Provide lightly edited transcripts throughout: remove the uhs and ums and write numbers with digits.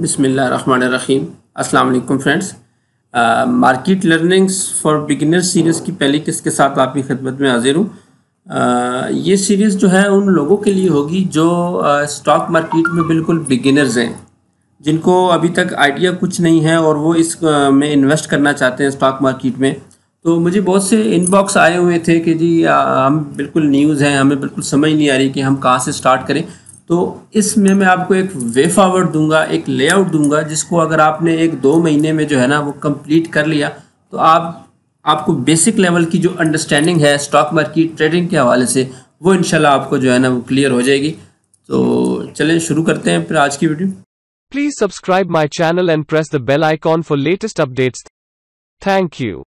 बिस्मिल्लाहिर्रहमानिर्रहीम। अस्सलाम वालेकुम friends. Market learnings for beginners series की पहली किस्त के साथ आपकी खिदमत में हाजिर हूँ। ये सीरीज़ जो है उन लोगों के लिए होगी जो स्टॉक मार्केट में बिल्कुल बिगिनर्स हैं, जिनको अभी तक आइडिया कुछ नहीं है और वो इस में इन्वेस्ट करना चाहते हैं स्टॉक मार्केट में। तो मुझे बहुत से इनबॉक्स आए हुए थे कि जी हम बिल्कुल न्यूज़ हैं, हमें बिल्कुल समझ नहीं आ रही कि हम कहाँ से स्टार्ट करें। तो इसमें मैं आपको एक वे फॉरवर्ड दूंगा, एक लेआउट दूंगा, जिसको अगर आपने 1-2 महीने में जो है ना वो कंप्लीट कर लिया तो आपको बेसिक लेवल की जो अंडरस्टैंडिंग है स्टॉक मार्केट ट्रेडिंग के हवाले से वो इंशाल्लाह आपको जो है ना वो क्लियर हो जाएगी। तो चलें शुरू करते हैं फिर आज की video. Please subscribe my channel and press the bell icon for latest updates. Thank you.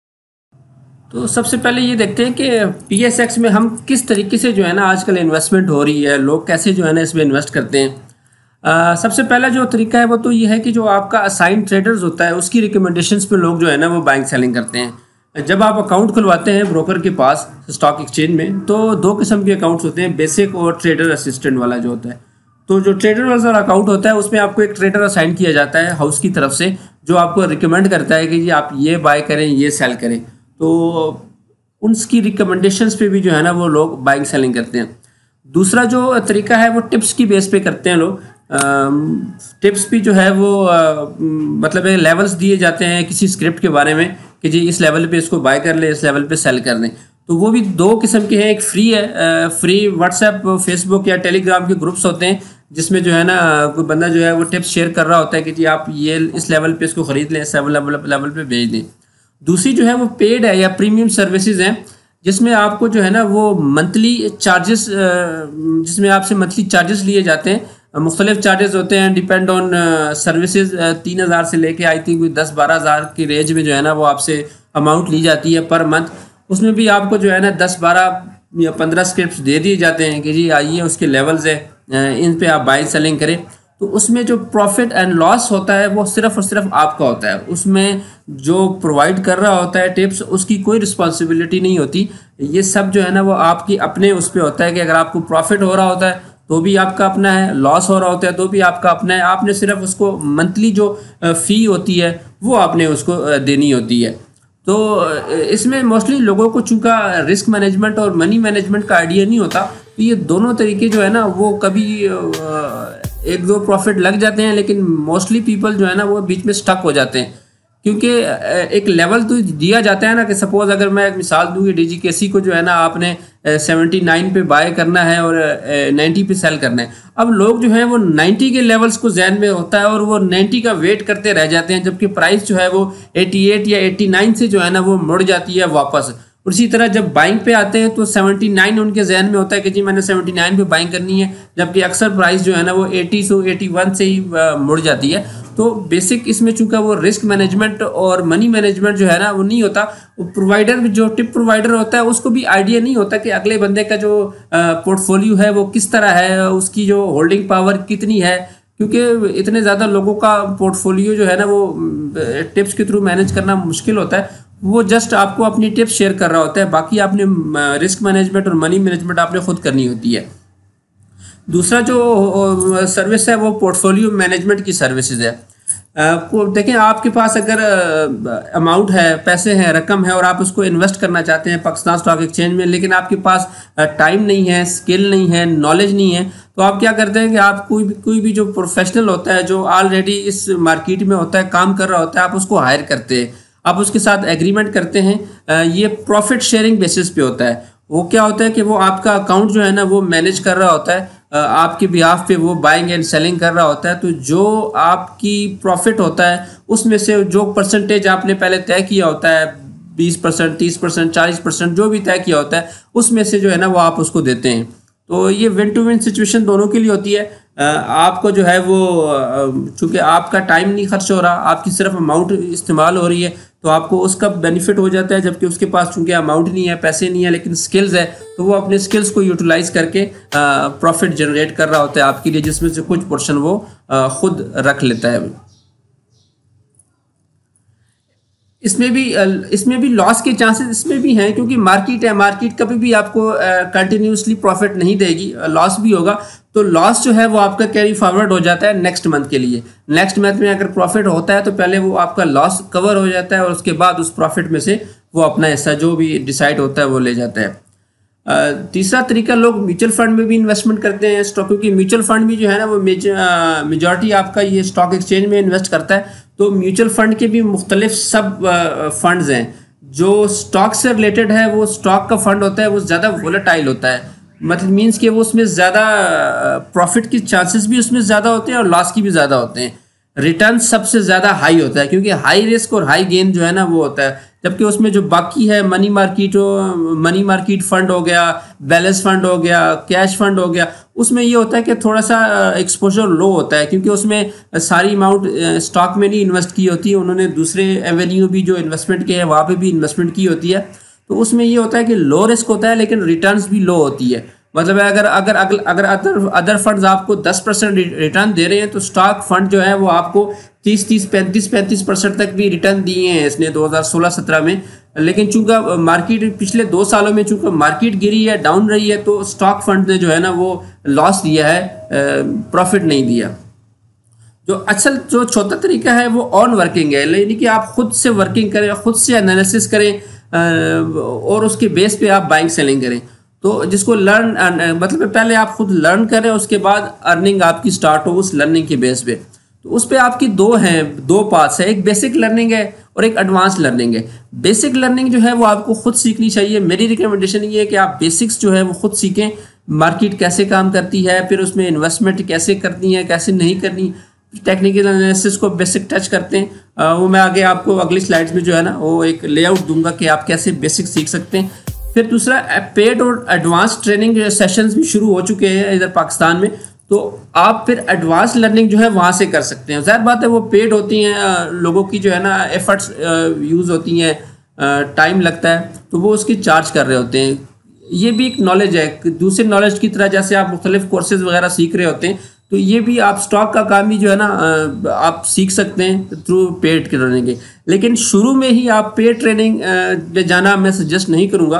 तो सबसे पहले ये देखते हैं कि PSX में हम किस तरीके से जो है ना आजकल इन्वेस्टमेंट हो रही है, लोग कैसे जो है ना इसमें इन्वेस्ट करते हैं। सबसे पहला जो तरीका है वो तो ये है कि जो आपका असाइन ट्रेडर्स होता है उसकी रिकमेंडेशंस पे लोग जो है ना वो बाइंग सेलिंग करते हैं। जब आप अकाउंट खुलवाते हैं ब्रोकर के पास स्टॉक एक्सचेंज में तो 2 किस्म के अकाउंट्स होते हैं, बेसिक और ट्रेडर असिस्टेंट वाला जो होता है। तो जो ट्रेडर वाला अकाउंट होता है उसमें आपको एक ट्रेडर असाइन किया जाता है हाउस की तरफ से, जो आपको रिकमेंड करता है कि जी आप ये बाय करें, ये सेल करें। तो उनकी रिकमेंडेशंस पे भी जो है ना वो लोग बाइंग सेलिंग करते हैं। दूसरा जो तरीका है वो टिप्स की बेस पे करते हैं लोग। टिप्स भी जो है वो मतलब लेवल्स दिए जाते हैं किसी स्क्रिप्ट के बारे में कि जी इस लेवल पे इसको बाय कर ले, इस लेवल पे सेल कर दें। तो वो भी 2 किस्म के हैं, एक फ्री है, फ्री व्हाट्सएप, फेसबुक या टेलीग्राम के ग्रुप्स होते हैं जिसमें जो है ना कोई बंदा जो है वो टिप्स शेयर कर रहा होता है कि जी आप ये इस लेवल पे इसको ख़रीद लें, इस लेवल पे भेज दें। दूसरी जो है वो पेड है या प्रीमियम सर्विसेज हैं, जिसमें आपको जो है ना वो मंथली चार्जेस, जिसमें आपसे मंथली चार्जेस लिए जाते हैं। मुख्तलिफ चार्जेस होते हैं, डिपेंड ऑन सर्विसेज। 3,000 से लेके आई थिंक 10-12 हज़ार की रेंज में जो है ना वो आपसे अमाउंट ली जाती है पर मंथ। उसमें भी आपको जो है ना 10-12 या 15 स्क्रिप्ट दे दिए जाते हैं कि जी आइए उसके लेवल्स है, इन पे आप बाइंग सेलिंग करें। तो उसमें जो प्रॉफिट एंड लॉस होता है वो सिर्फ और सिर्फ आपका होता है। उसमें जो प्रोवाइड कर रहा होता है टिप्स उसकी कोई रिस्पॉन्सिबिलिटी नहीं होती। ये सब जो है ना वो आपकी अपने उस पर होता है कि अगर आपको प्रॉफिट हो रहा होता है तो भी आपका अपना है, लॉस हो रहा होता है तो भी आपका अपना है। आपने सिर्फ उसको मंथली जो फ़ी होती है वो आपने उसको देनी होती है। तो इसमें मोस्टली लोगों को चूँकि रिस्क मैनेजमेंट और मनी मैनेजमेंट का आइडिया नहीं होता, तो ये दोनों तरीके जो है ना वो कभी 1-2 प्रॉफिट लग जाते हैं, लेकिन मोस्टली पीपल जो है ना वो बीच में स्टक हो जाते हैं। क्योंकि एक लेवल तो दिया जाता है ना कि सपोज अगर मैं एक मिसाल दूँ कि DGKC को जो है ना आपने 79 पे बाय करना है और 90 पे सेल करना है। अब लोग जो है वो 90 के लेवल्स को जहन में होता है और वो 90 का वेट करते रह जाते हैं, जबकि प्राइस जो है वो 88 या 89 से जो है ना वो मुड़ जाती है वापस। उसी तरह जब बाइंग पे आते हैं तो 79 उनके जहन में होता है कि जी मैंने 79 पे बाइंग करनी है, जबकि अक्सर प्राइस जो है ना वो 80 से 81 से ही मुड़ जाती है। तो बेसिक इसमें चूंकि वो रिस्क मैनेजमेंट और मनी मैनेजमेंट जो है ना वो नहीं होता। प्रोवाइडर जो टिप प्रोवाइडर होता है उसको भी आइडिया नहीं होता कि अगले बंदे का जो पोर्टफोलियो है वो किस तरह है, उसकी जो होल्डिंग पावर कितनी है, क्योंकि इतने ज़्यादा लोगों का पोर्टफोलियो जो है ना वो टिप्स के थ्रू मैनेज करना मुश्किल होता है। वो जस्ट आपको अपनी टिप्स शेयर कर रहा होता है, बाकी आपने रिस्क मैनेजमेंट और मनी मैनेजमेंट आपने खुद करनी होती है। दूसरा जो सर्विस है वो पोर्टफोलियो मैनेजमेंट की सर्विसेज है। देखें आपके पास अगर अमाउंट है, पैसे हैं, रकम है और आप उसको इन्वेस्ट करना चाहते हैं पाकिस्तान स्टॉक एक्सचेंज में, लेकिन आपके पास टाइम नहीं है, स्किल नहीं है, नॉलेज नहीं है, तो आप क्या करते हैं कि आप कोई भी जो प्रोफेशनल होता है जो ऑलरेडी इस मार्केट में होता है, काम कर रहा होता है, आप उसको हायर करते हैं, आप उसके साथ एग्रीमेंट करते हैं। ये प्रॉफिट शेयरिंग बेसिस पे होता है। वो क्या होता है कि वो आपका अकाउंट जो है ना वो मैनेज कर रहा होता है, आपके बिहाफ पे वो बाइंग एंड सेलिंग कर रहा होता है। तो जो आपकी प्रॉफिट होता है उसमें से जो परसेंटेज आपने पहले तय किया होता है, 20%, 30%, 40% जो भी तय किया होता है, उसमें से जो है ना वो आप उसको देते हैं। तो ये विन टू विन सिचुएशन दोनों के लिए होती है। आपको जो है वो चूँकि आपका टाइम नहीं खर्च हो रहा, आपकी सिर्फ अमाउंट इस्तेमाल हो रही है, तो आपको उसका बेनिफिट हो जाता है। जबकि उसके पास चूँकि अमाउंट नहीं है, पैसे नहीं है, लेकिन स्किल्स है, तो वो अपने स्किल्स को यूटिलाइज करके प्रॉफिट जनरेट कर रहा होता है आपके लिए, जिसमें से कुछ पोर्शन वो खुद रख लेता है। इसमें भी लॉस के चांसेस इसमें भी हैं, क्योंकि मार्केट है, मार्केट कभी भी आपको कंटिन्यूसली प्रॉफिट नहीं देगी, लॉस भी होगा। तो लॉस जो है वो आपका कैरी फॉरवर्ड हो जाता है नेक्स्ट मंथ के लिए। नेक्स्ट मंथ में अगर प्रॉफिट होता है तो पहले वो आपका लॉस कवर हो जाता है और उसके बाद उस प्रॉफिट में से वो अपना हिस्सा जो भी डिसाइड होता है वो ले जाता है। तीसरा तरीका, लोग म्यूचुअल फंड में भी इन्वेस्टमेंट करते हैं स्टॉक, क्योंकि म्यूचुअल फंड भी जो है ना वो मेजॉरिटी आपका ये स्टॉक एक्सचेंज में इन्वेस्ट करता है। तो म्यूचुअल फंड के भी मुख्तलिफ सब फंड्स हैं। जो स्टॉक से रिलेटेड है वो स्टॉक का फंड होता है, वो ज़्यादा वोलेटाइल होता है, मतलब मीन्स कि वो उसमें ज़्यादा प्रॉफिट की चांसेस भी उसमें ज़्यादा होते हैं और लॉस की भी ज़्यादा होते हैं। रिटर्न सबसे ज़्यादा हाई होता है, क्योंकि हाई रिस्क और हाई गेन जो है ना वो होता है। जबकि उसमें जो बाकी है मनी मार्केट फंड हो गया, बैलेंस फंड हो गया, कैश फंड हो गया, उसमें ये होता है कि थोड़ा सा एक्सपोजर लो होता है, क्योंकि उसमें सारी अमाउंट स्टॉक में नहीं इन्वेस्ट की होती है, उन्होंने दूसरे एवेन्यू भी जो इन्वेस्टमेंट के हैं वहाँ पे भी इन्वेस्टमेंट की होती है। तो उसमें ये होता है कि लो रिस्क होता है लेकिन रिटर्न्स भी लो होती है। मतलब अगर अगर अगर अदर फंड्स आपको 10% रिटर्न दे रहे हैं तो स्टॉक फंड जो है वो आपको 35% तक भी रिटर्न दिए हैं इसने 2016-17 में। लेकिन चूंकि मार्केट पिछले 2 सालों में चूंकि मार्केट गिरी है, डाउन रही है, तो स्टॉक फंड ने जो है ना वो लॉस दिया है, प्रॉफिट नहीं दिया। जो चौथा तरीका है वो ऑन वर्किंग है, यानी कि आप खुद से वर्किंग करें, खुद से एनालिसिस करें और उसके बेस पे आप बाइंग सेलिंग करें। तो जिसको मतलब पहले आप खुद लर्न करें, उसके बाद अर्निंग आपकी स्टार्ट हो उस लर्निंग के बेस पे। तो उस पे आपकी दो पार्ट्स है, एक बेसिक लर्निंग है और एक एडवांस लर्निंग है। बेसिक लर्निंग जो है वो आपको खुद सीखनी चाहिए। मेरी रिकमेंडेशन ये है कि आप बेसिक्स जो है वो खुद सीखें, मार्केट कैसे काम करती है, फिर उसमें इन्वेस्टमेंट कैसे करनी है, कैसे नहीं करनी, टेक्निकल एनालिसिस को बेसिक टच करते हैं। वो मैं आगे आपको अगली स्लाइड्स में जो है ना वो एक लेआउट दूंगा कि आप कैसे बेसिक सीख सकते हैं। फिर दूसरा, पेड और एडवांस ट्रेनिंग सेशंस भी शुरू हो चुके हैं इधर पाकिस्तान में, तो आप फिर एडवांस लर्निंग जो है वहाँ से कर सकते हैं। ज़ाहिर बात है वो पेड होती हैं, लोगों की जो है ना एफर्ट्स यूज़ होती हैं, टाइम लगता है, तो वो उसकी चार्ज कर रहे होते हैं। ये भी एक नॉलेज है, दूसरे नॉलेज की तरह जैसे आप मुख्तलिफ कोर्सेज वगैरह सीख रहे होते हैं, तो ये भी आप स्टॉक का काम भी जो है ना आप सीख सकते हैं थ्रू पेड ट्रेनिंग के। लेकिन शुरू में ही आप पेड ट्रेनिंग में जाना मैं सजेस्ट नहीं करूँगा।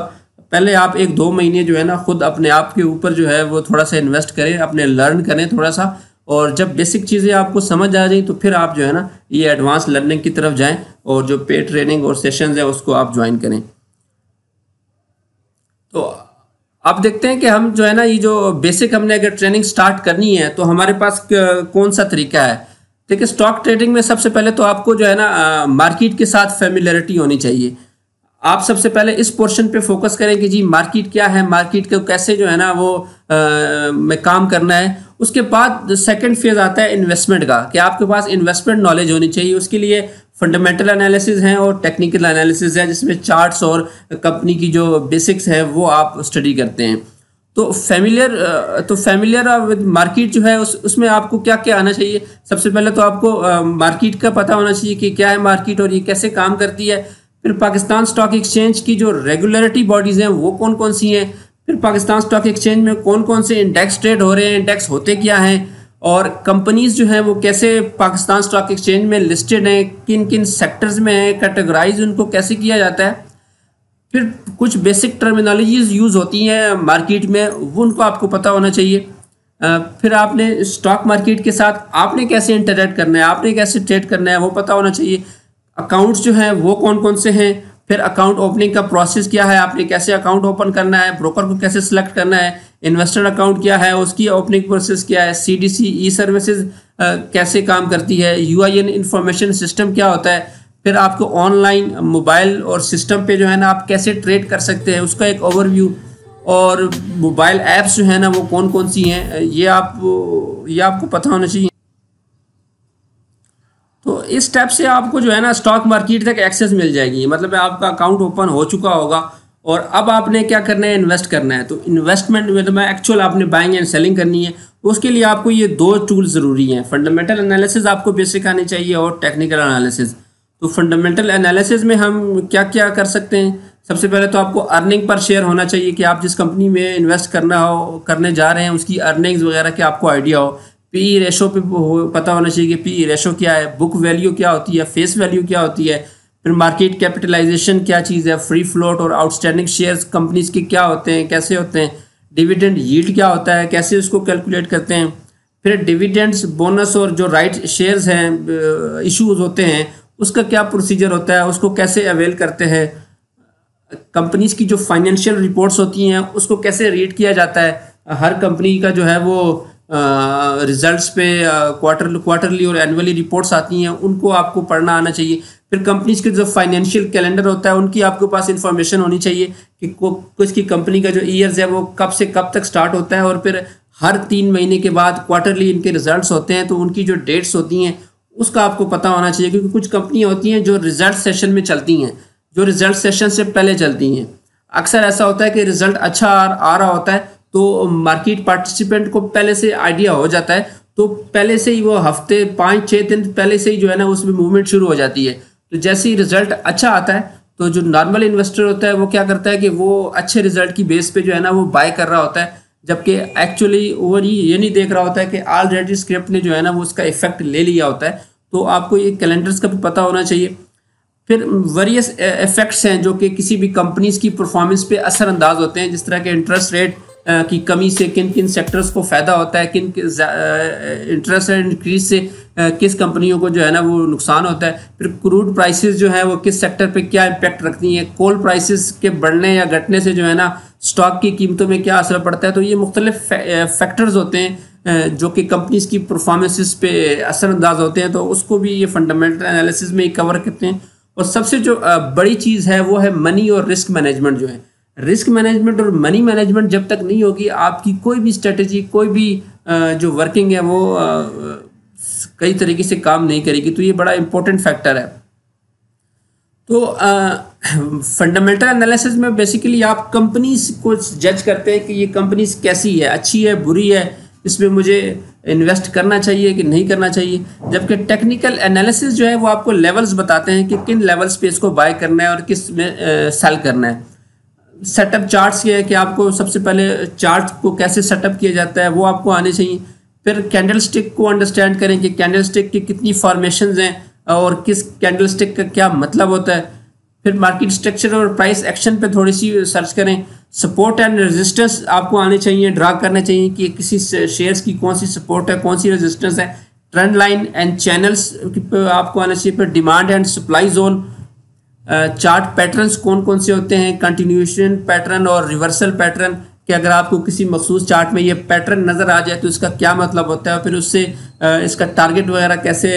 पहले आप 1-2 महीने जो है ना खुद अपने आप के ऊपर जो है वो थोड़ा सा इन्वेस्ट करें, अपने लर्न करें थोड़ा सा, और जब बेसिक चीज़ें आपको समझ आ जाए तो फिर आप जो है ना ये एडवांस लर्निंग की तरफ जाएं और जो पेड ट्रेनिंग और सेशंस है उसको आप ज्वाइन करें। तो आप देखते हैं कि हम जो है ना ये जो बेसिक हमने अगर ट्रेनिंग स्टार्ट करनी है तो हमारे पास कौन सा तरीका है। देखिए, स्टॉक ट्रेडिंग में सबसे पहले तो आपको जो है ना मार्केट के साथ फेमिलियरिटी होनी चाहिए। आप सबसे पहले इस पोर्शन पे फोकस करें कि जी मार्केट क्या है, मार्केट को कैसे जो है ना वो में काम करना है। उसके बाद सेकंड फेज आता है इन्वेस्टमेंट का, कि आपके पास इन्वेस्टमेंट नॉलेज होनी चाहिए। उसके लिए फंडामेंटल एनालिसिस हैं और टेक्निकल एनालिसिस है, जिसमें चार्ट्स और कंपनी की जो बेसिक्स है वो आप स्टडी करते हैं। तो फैमिलियर विद मार्केट जो है उसमें आपको क्या क्या आना चाहिए। सबसे पहले तो आपको मार्केट का पता होना चाहिए कि क्या है मार्केट और ये कैसे काम करती है। फिर पाकिस्तान स्टॉक एक्सचेंज की जो रेगुलेटरी बॉडीज़ हैं वो कौन कौन सी हैं। फिर पाकिस्तान स्टॉक एक्सचेंज में कौन कौन से इंडेक्स ट्रेड हो रहे हैं, इंडेक्स होते क्या हैं, और कंपनीज जो हैं वो कैसे पाकिस्तान स्टॉक एक्सचेंज में लिस्टेड हैं, किन किन सेक्टर्स में हैं, कैटेगराइज उनको कैसे किया जाता है। फिर कुछ बेसिक टर्मिनोलॉजीज यूज़ होती हैं मार्केट में, वो उनको आपको पता होना चाहिए। फिर आपने स्टॉक मार्केट के साथ आपने कैसे इंटरेक्ट करना है, आपने कैसे ट्रेड करना है वो पता होना चाहिए। अकाउंट्स जो हैं वो कौन कौन से हैं, फिर अकाउंट ओपनिंग का प्रोसेस क्या है, आपने कैसे अकाउंट ओपन करना है, ब्रोकर को कैसे सिलेक्ट करना है, इन्वेस्टर अकाउंट क्या है, उसकी ओपनिंग प्रोसेस क्या है, सीडीसी ई सर्विसेज कैसे काम करती है, यूआईएन इंफॉर्मेशन सिस्टम क्या होता है। फिर आपको ऑनलाइन मोबाइल और सिस्टम पे जो है ना आप कैसे ट्रेड कर सकते हैं उसका एक ओवरव्यू, और मोबाइल ऐप्स जो है ना वो कौन कौन सी हैं ये आपको पता होना चाहिए। तो इस स्टेप से आपको जो है ना स्टॉक मार्केट तक एक्सेस मिल जाएगी, मतलब आपका अकाउंट ओपन हो चुका होगा और अब आपने क्या करना है, इन्वेस्ट करना है। तो इन्वेस्टमेंट में तो मैं एक्चुअल आपने बाइंग एंड सेलिंग करनी है, उसके लिए आपको ये 2 टूल ज़रूरी हैं। फंडामेंटल एनालिसिस आपको बेसिक आनी चाहिए और टेक्निकल एनालिसिस। तो फंडामेंटल एनालिसिस में हम क्या क्या कर सकते हैं। सबसे पहले तो आपको अर्निंग पर शेयर होना चाहिए कि आप जिस कंपनी में इन्वेस्ट करने जा रहे हैं उसकी अर्निंग्स वगैरह की आपको आइडिया हो। पी रेशो पे पता होना चाहिए कि पी रेशो क्या है, बुक वैल्यू क्या होती है, फेस वैल्यू क्या होती है। फिर मार्केट कैपिटलाइजेशन क्या चीज़ है, फ्री फ्लोट और आउटस्टैंडिंग शेयर्स कंपनीज के क्या होते हैं, कैसे होते हैं, डिविडेंड यील्ड क्या होता है, कैसे उसको कैलकुलेट करते हैं, फिर डिविडेंड्स, बोनस और जो राइट शेयर्स हैं इश्यूज होते हैं उसका क्या प्रोसीजर होता है, उसको कैसे अवेल करते हैं, कंपनीज की जो फाइनेंशियल रिपोर्ट्स होती हैं उसको कैसे रीड किया जाता है, हर कंपनी का जो है वो रिजल्ट्स पे क्वार्टरली और एनुअली रिपोर्ट्स आती हैं, उनको आपको पढ़ना आना चाहिए। फिर कंपनीज के जो फाइनेंशियल कैलेंडर होता है उनकी आपके पास इंफॉर्मेशन होनी चाहिए कि कुछ की कंपनी का जो ईयर्स है वो कब से कब तक स्टार्ट होता है, और फिर हर 3 महीने के बाद क्वार्टरली इनके रिजल्ट्स होते हैं तो उनकी जो डेट्स होती हैं उसका आपको पता होना चाहिए, क्योंकि कुछ कंपनियां होती हैं जो रिजल्ट सेशन में चलती हैं, जो रिजल्ट सेशन से पहले चलती हैं। अक्सर ऐसा होता है कि रिजल्ट अच्छा आ रहा होता है तो मार्केट पार्टिसिपेंट को पहले से आइडिया हो जाता है, तो पहले से ही वो हफ्ते 5-6 दिन पहले से ही जो है ना उसमें मूवमेंट शुरू हो जाती है। तो जैसे ही रिजल्ट अच्छा आता है तो जो नॉर्मल इन्वेस्टर होता है वो क्या करता है कि वो अच्छे रिजल्ट की बेस पे जो है ना वो बाय कर रहा होता है, जबकि एक्चुअली वो ये नहीं देख रहा होता है कि ऑलरेडी स्क्रिप्ट ने जो है ना वो उसका इफेक्ट ले लिया होता है। तो आपको ये कैलेंडर्स का भी पता होना चाहिए। फिर वेरियस इफेक्ट्स हैं जो कि किसी भी कंपनीज की परफॉर्मेंस पे असरअंदाज होते हैं, जिस तरह के इंटरेस्ट रेट की कमी से किन किन सेक्टर्स को फ़ायदा होता है, किन इंटरेस्ट रेट इंक्रीज से किस कंपनियों को जो है ना वो नुकसान होता है। फिर क्रूड प्राइसेस जो है वो किस सेक्टर पे क्या इम्पैक्ट रखती हैं, कोल प्राइसेस के बढ़ने या घटने से जो है ना स्टॉक की कीमतों में क्या असर पड़ता है। तो ये मुख्तलिफ फैक्टर्स होते हैं जो कि कंपनीज की परफॉर्मेंसेस पे असरअंदाज होते हैं, तो उसको भी ये फंडामेंटल एनालिसिस में ही कवर करते हैं। और सबसे जो बड़ी चीज़ है वो है मनी और रिस्क मैनेजमेंट जो है। रिस्क मैनेजमेंट और मनी मैनेजमेंट जब तक नहीं होगी आपकी कोई भी स्ट्रेटजी, कोई भी जो वर्किंग है वो कई तरीके से काम नहीं करेगी। तो ये बड़ा इंपॉर्टेंट फैक्टर है। तो फंडामेंटल एनालिसिस में बेसिकली आप कंपनीज को जज करते हैं कि ये कंपनीज कैसी है, अच्छी है, बुरी है, इसमें मुझे इन्वेस्ट करना चाहिए कि नहीं करना चाहिए। जबकि टेक्निकल एनालिसिस जो है वो आपको लेवल्स बताते हैं कि किन लेवल्स पे इसको बाय करना है और किस में सेल करना है। सेटअप चार्ट्स ये है कि आपको सबसे पहले चार्ट को कैसे सेटअप किया जाता है वो आपको आने चाहिए। फिर कैंडल स्टिक को अंडरस्टैंड करें कि कैंडल स्टिक की कितनी फॉर्मेशंस हैं और किस कैंडल स्टिक का क्या मतलब होता है। फिर मार्केट स्ट्रक्चर और प्राइस एक्शन पे थोड़ी सी सर्च करें। सपोर्ट एंड रेजिस्टेंस आपको आने चाहिए, ड्रा करने चाहिए कि किसी शेयर्स की कौन सी सपोर्ट है, कौन सी रेजिस्टेंस है। ट्रेंड लाइन एंड चैनल्स आपको आना चाहिए। फिर demand and supply zone, chart patterns कौन कौन से होते हैं, कंटिन्यूएशन पैटर्न और रिवर्सल पैटर्न, कि अगर आपको किसी मखसूस चार्ट में ये पैटर्न नज़र आ जाए तो इसका क्या मतलब होता है, फिर उससे इसका टारगेट वगैरह कैसे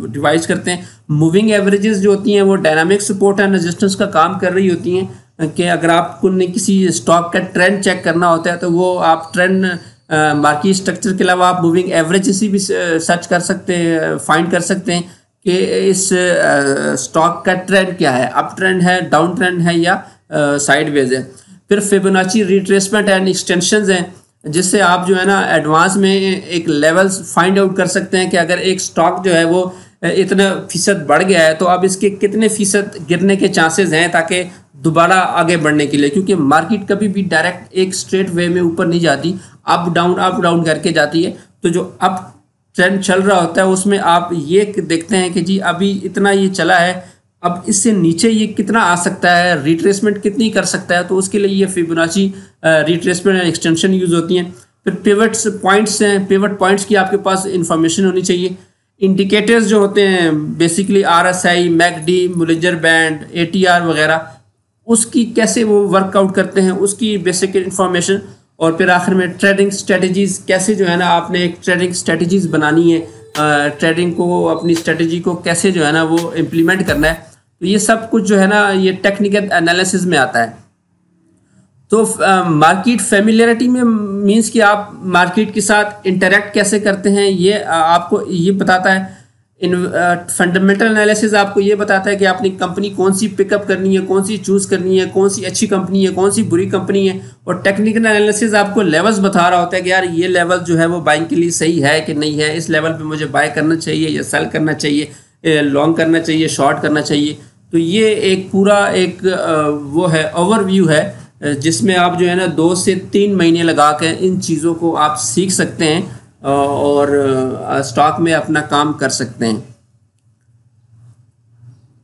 डिवाइस करते हैं। मूविंग एवरेजेस जो होती हैं वो डायनामिक सपोर्ट एंड रेजिस्टेंस का काम कर रही होती हैं, कि अगर आपको किसी स्टॉक का ट्रेंड चेक करना होता है तो वो आप ट्रेंड मार्केट स्ट्रक्चर के अलावा आप मूविंग एवरेजेस भी सर्च कर सकते हैं, फाइंड कर सकते हैं कि इस स्टॉक का ट्रेंड क्या है, अप ट्रेंड है, डाउन ट्रेंड है या साइडवेज है। फिर फिबोनाची रिट्रेसमेंट एंड एक्सटेंशंस हैं, जिससे आप जो है ना एडवांस में एक लेवल्स फाइंड आउट कर सकते हैं कि अगर एक स्टॉक जो है वो इतना फीसद बढ़ गया है तो अब इसके कितने फीसद गिरने के चांसेस हैं, ताकि दोबारा आगे बढ़ने के लिए। क्योंकि मार्केट कभी भी डायरेक्ट एक स्ट्रेट वे में ऊपर नहीं जाती, अप डाउन करके जाती है। तो जो अप ट्रेंड चल रहा होता है उसमें आप ये देखते हैं कि जी अभी इतना ये चला है, अब इससे नीचे ये कितना आ सकता है, रिट्रेसमेंट कितनी कर सकता है। तो उसके लिए ये Fibonacci retracement and extension use होती हैं। फिर पिवट्स पॉइंट्स हैं, पिवट पॉइंट्स की आपके पास इंफॉर्मेशन होनी चाहिए। इंडिकेटर्स जो होते हैं basically RSI, MACD, Bollinger band, ATR वगैरह, उसकी कैसे वो वर्कआउट करते हैं उसकी बेसिक इंफॉर्मेशन। और फिर आखिर में ट्रेडिंग स्ट्रेटजीज़, कैसे जो है ना आपने एक ट्रेडिंग स्ट्रेटजीज़ बनानी है, ट्रेडिंग को, अपनी स्ट्रेटजी को कैसे जो है ना वो इम्प्लीमेंट करना है। तो ये सब कुछ जो है ना ये टेक्निकल एनालिसिस में आता है। तो मार्केट फेमिलियरिटी में मींस कि आप मार्केट के साथ इंटरेक्ट कैसे करते हैं, ये आपको ये बताता है। फंडामेंटल एनालिसिस आपको ये बताता है कि आपने कंपनी कौन सी पिकअप करनी है, कौन सी चूज़ करनी है, कौन सी अच्छी कंपनी है, कौन सी बुरी कंपनी है। और टेक्निकल एनालिसिस आपको लेवल्स बता रहा होता है कि यार ये लेवल जो है वो बाइंग के लिए सही है कि नहीं है, इस लेवल पे मुझे बाय करना चाहिए या सेल करना चाहिए, लॉन्ग करना चाहिए, शॉर्ट करना चाहिए। तो ये एक पूरा एक वो है ओवरव्यू है, जिसमें आप जो है ना 2 से 3 महीने लगा के इन चीज़ों को आप सीख सकते हैं और स्टॉक में अपना काम कर सकते हैं।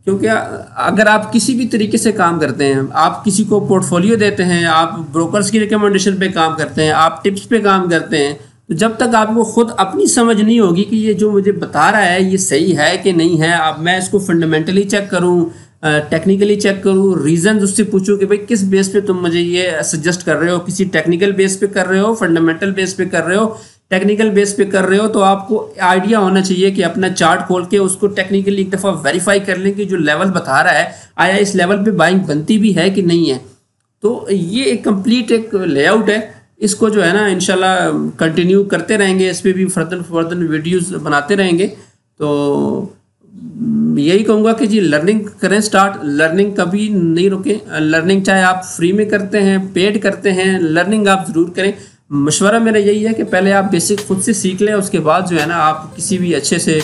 क्योंकि अगर आप किसी भी तरीके से काम करते हैं, आप किसी को पोर्टफोलियो देते हैं, आप ब्रोकर्स की रिकमेंडेशन पे काम करते हैं, आप टिप्स पे काम करते हैं, तो जब तक आपको खुद अपनी समझ नहीं होगी कि ये जो मुझे बता रहा है ये सही है कि नहीं है, अब मैं इसको फंडामेंटली चेक करूँ, टेक्निकली चेक करूँ, रीजन उससे पूछूँ कि भाई किस बेस पे तुम मुझे ये सजेस्ट कर रहे हो, किसी टेक्निकल बेस पे कर रहे हो, फंडामेंटल बेस पे कर रहे हो, टेक्निकल बेस पे कर रहे हो, तो आपको आइडिया होना चाहिए कि अपना चार्ट खोल के उसको टेक्निकली एक दफ़ा वेरीफाई कर लें कि जो लेवल बता रहा है आया इस लेवल पे बाइंग बनती भी है कि नहीं है। तो ये एक कंप्लीट एक लेआउट है, इसको जो है ना इंशाल्लाह कंटिन्यू करते रहेंगे, इस पर भी फर्दर वीडियोस बनाते रहेंगे। तो यही कहूँगा कि जी लर्निंग करें स्टार्ट, लर्निंग कभी नहीं रुकें, लर्निंग चाहे आप फ्री में करते हैं, पेड करते हैं, लर्निंग आप ज़रूर करें। मशवरा मेरा यही है कि पहले आप बेसिक खुद से सीख लें, उसके बाद जो है ना आप किसी भी अच्छे से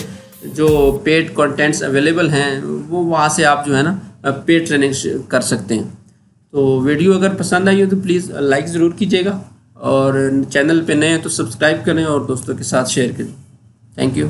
जो पेड कंटेंट्स अवेलेबल हैं वो वहाँ से आप जो है ना पेड ट्रेनिंग कर सकते हैं। तो वीडियो अगर पसंद आई हो तो प्लीज़ लाइक ज़रूर कीजिएगा, और चैनल पे नए हैं तो सब्सक्राइब करें और दोस्तों के साथ शेयर करें। Thank you.